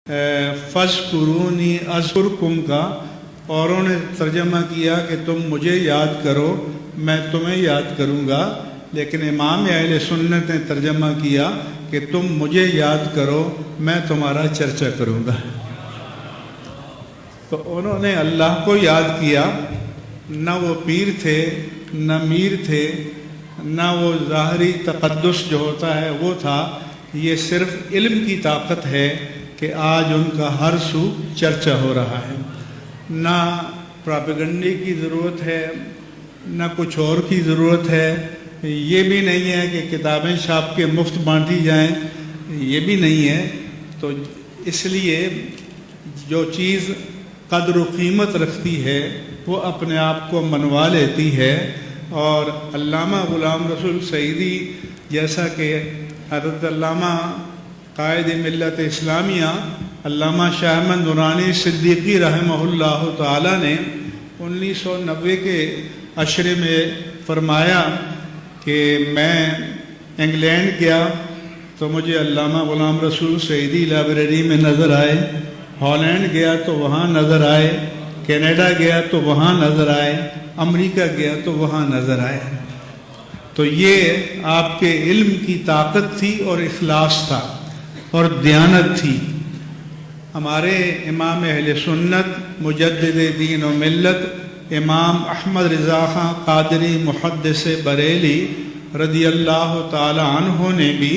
फ़ज़्कुरूनी अज़्कुरकुम का औरों ने तर्जमा किया कि तुम मुझे याद करो मैं तुम्हें याद करूँगा, लेकिन इमाम अहले सुन्नत ने तर्जमा किया कि तुम मुझे याद करो मैं तुम्हारा चर्चा करूँगा। तो उन्होंने अल्लाह को याद किया, न वो पीर थे न मीर थे न वो ज़ाहरी तक़द्दुस जो होता है वो था। ये सिर्फ़ इल्म की ताकत है कि आज उनका हर सू चर्चा हो रहा है। ना प्रोपेगेंडे की ज़रूरत है ना कुछ और की ज़रूरत है। ये भी नहीं है कि किताबें छाप के मुफ्त बांटी जाएं, ये भी नहीं है। तो इसलिए जो चीज़ कद्र व कीमत रखती है वो अपने आप को मनवा लेती है। और अल्लामा ग़ुलाम रसूल सईदी जैसा कि हज़रत अल्लामा कायद मिल्लत इस्लामिया अल्लामा शाह अहमद नूरानी सिद्दीकी रहमहुल्लाह ताला ने 1990 के अशरे में फरमाया कि मैं इंग्लैंड गया तो मुझे अल्लामा ग़ुलाम रसूल सईदी लाइब्रेरी में नज़र आए, हॉलैंड गया तो वहाँ नज़र आए, कनाडा गया तो वहाँ नज़र आए, अमेरिका गया तो वहाँ नज़र आए। तो ये आपके इल्म की ताकत थी और इखलास था और दयानत थी। हमारे इमाम अहले सुन्नत मुजद्दिद दीन व मिल्लत इमाम अहमद रज़ा खां क़ादरी मुहद्दिस बरेली रज़ियल्लाहु ताला अन्हु ने भी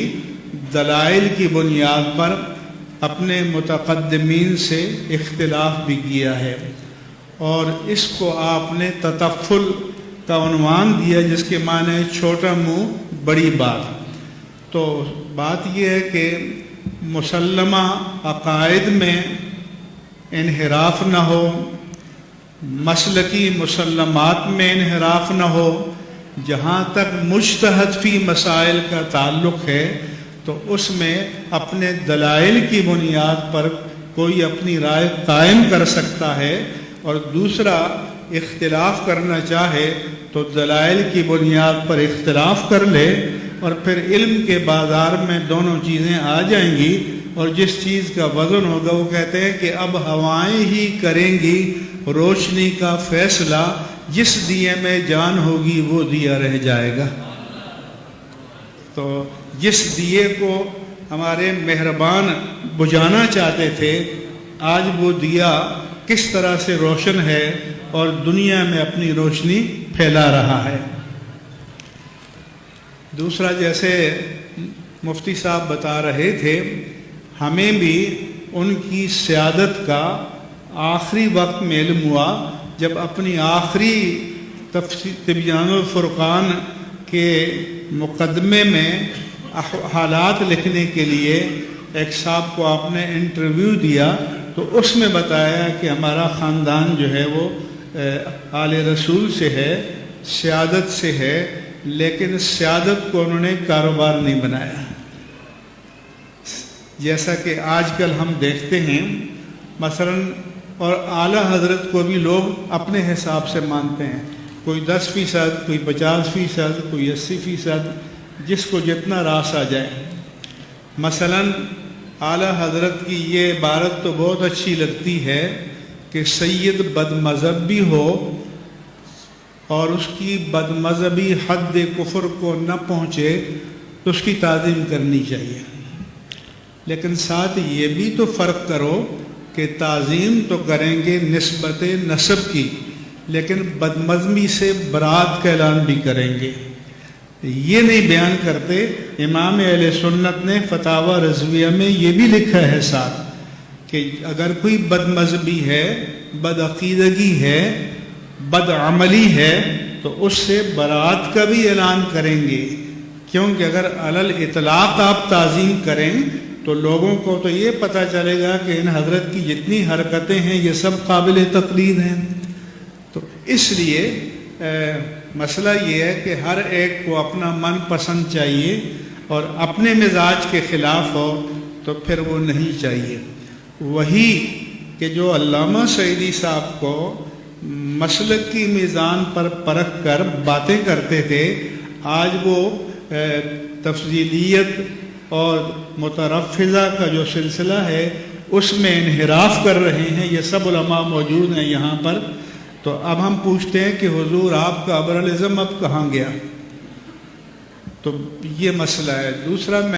दलाइल की बुनियाद पर अपने मुतक़द्दिमीन से इख्तिलाफ भी किया है और इसको आपने ततफ़ुल का उन्वान दिया जिसके माने छोटा मुँह बड़ी बात। तो बात यह है कि मुसल्लमा अकायद में इन्हिराफ न हो, मसलकी मुसल्लमात में इन्हिराफ न हो। जहाँ तक मुज्तहद फ़ी मसाइल का ताल्लुक़ है तो उसमें अपने दलाइल की बुनियाद पर कोई अपनी राय कायम कर सकता है और दूसरा इख्तिलाफ करना चाहे तो दलाइल की बुनियाद पर इख्तिलाफ कर ले और फिर इल्म के बाज़ार में दोनों चीज़ें आ जाएंगी और जिस चीज़ का वज़न होगा वो कहते हैं कि अब हवाएं ही करेंगी रोशनी का फ़ैसला, जिस दिए में जान होगी वो दिया रह जाएगा। तो जिस दिए को हमारे मेहरबान बुझाना चाहते थे आज वो दिया किस तरह से रोशन है और दुनिया में अपनी रोशनी फैला रहा है। दूसरा, जैसे मुफ्ती साहब बता रहे थे, हमें भी उनकी सियादत का आखिरी वक्त में इल्म हुआ जब अपनी आखिरी तिब्यानुल फुरक़ान के मुकदमे में हालात लिखने के लिए एक साहब को आपने इंटरव्यू दिया तो उसमें बताया कि हमारा ख़ानदान जो है वो आले रसूल से है, सियादत से है, लेकिन सियादत को उन्होंने कारोबार नहीं बनाया। जैसा कि आजकल हम देखते हैं मसलन, और आला हज़रत को भी लोग अपने हिसाब से मानते हैं, कोई 10%, कोई 50%, कोई 80%, जिसको जितना रास आ जाए। मसलन आला हज़रत की ये इबारत तो बहुत अच्छी लगती है कि सैयद बदमज़हब भी हो और उसकी बदमज़हबी हद कुफ्र को न पहुँचे तो उसकी ताज़ीम करनी चाहिए, लेकिन साथ ये भी तो फ़र्क करो कि ताज़ीम तो करेंगे निस्बत नसब की, लेकिन बदमज़हबी से बरात का ऐलान भी करेंगे। ये नहीं बयान करते। इमाम अहले सुन्नत ने फतावा रज़विया में ये भी लिखा है साथ कि अगर कोई बदमज़हबी है, बदअक़ीदगी है, बदअमली है तो उससे बरात का भी ऐलान करेंगे, क्योंकि अगर अलल इतलाक़ आप ताज़ीम करें तो लोगों को तो ये पता चलेगा कि इन हज़रत की जितनी हरकतें हैं ये सब काबिल तक़लीद हैं। तो इसलिए मसला ये है कि हर एक को अपना मन पसंद चाहिए और अपने मिजाज के ख़िलाफ़ हो तो फिर वो नहीं चाहिए। वही कि जो अल्लामा सईदी साहब को मसलक की मीज़ान पर परख कर बातें करते थे, आज वो तफज़ीलियत और मुतरफ़िज़ा का जो सिलसिला है اس میں انحراف کر رہے ہیں، یہ سب علماء موجود ہیں یہاں پر. تو اب ہم پوچھتے ہیں کہ حضور آپ کا ابرالعزم اب کہاں گیا؟ تو یہ مسئلہ ہے. دوسرا میں